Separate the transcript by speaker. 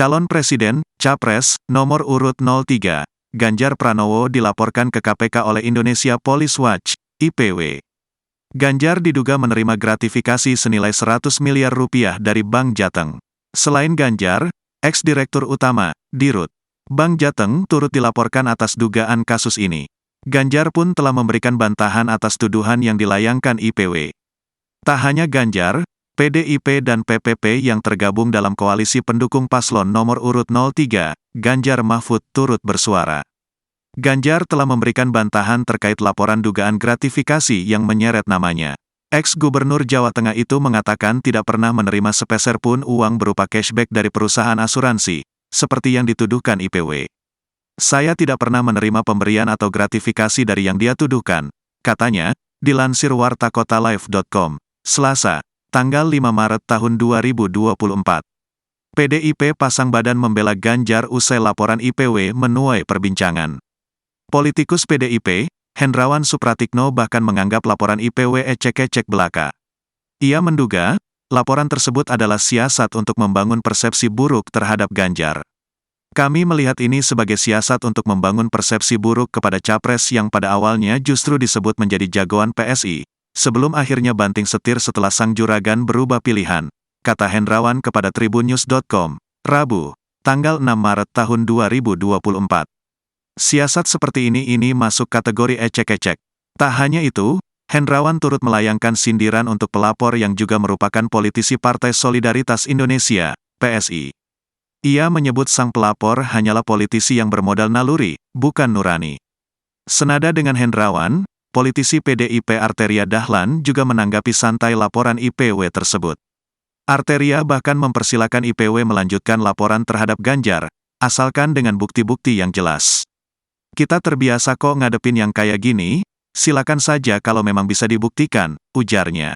Speaker 1: Calon Presiden, Capres, nomor urut 03, Ganjar Pranowo dilaporkan ke KPK oleh Indonesia Police Watch, IPW. Ganjar diduga menerima gratifikasi senilai 100 miliar rupiah dari Bank Jateng. Selain Ganjar, ex-direktur utama, Dirut, Bank Jateng turut dilaporkan atas dugaan kasus ini. Ganjar pun telah memberikan bantahan atas tuduhan yang dilayangkan IPW. Tak hanya Ganjar, PDIP dan PPP yang tergabung dalam koalisi pendukung paslon nomor urut 03, Ganjar Mahfud turut bersuara. Ganjar telah memberikan bantahan terkait laporan dugaan gratifikasi yang menyeret namanya. Ex-Gubernur Jawa Tengah itu mengatakan tidak pernah menerima sepeser pun uang berupa cashback dari perusahaan asuransi, seperti yang dituduhkan IPW. Saya tidak pernah menerima pemberian atau gratifikasi dari yang dia tuduhkan, katanya, dilansir wartakotalive.com, Selasa, tanggal 5 Maret tahun 2024. PDIP pasang badan membela Ganjar usai laporan IPW menuai perbincangan. Politikus PDIP, Hendrawan Supratikno bahkan menganggap laporan IPW ecek-ecek belaka. Ia menduga, laporan tersebut adalah siasat untuk membangun persepsi buruk terhadap Ganjar. Kami melihat ini sebagai siasat untuk membangun persepsi buruk kepada Capres yang pada awalnya justru disebut menjadi jagoan PSI, sebelum akhirnya banting setir setelah sang juragan berubah pilihan, kata Hendrawan kepada tribunnews.com, Rabu, tanggal 6 Maret tahun 2024. Siasat seperti ini masuk kategori ecek-ecek. Tak hanya itu, Hendrawan turut melayangkan sindiran untuk pelapor yang juga merupakan politisi Partai Solidaritas Indonesia, PSI. Ia menyebut sang pelapor hanyalah politisi yang bermodal naluri, bukan nurani. Senada dengan Hendrawan, politisi PDIP Arteria Dahlan juga menanggapi santai laporan IPW tersebut. Arteria bahkan mempersilakan IPW melanjutkan laporan terhadap Ganjar, asalkan dengan bukti-bukti yang jelas. Kita terbiasa kok ngadepin yang kayak gini, silakan saja kalau memang bisa dibuktikan, ujarnya.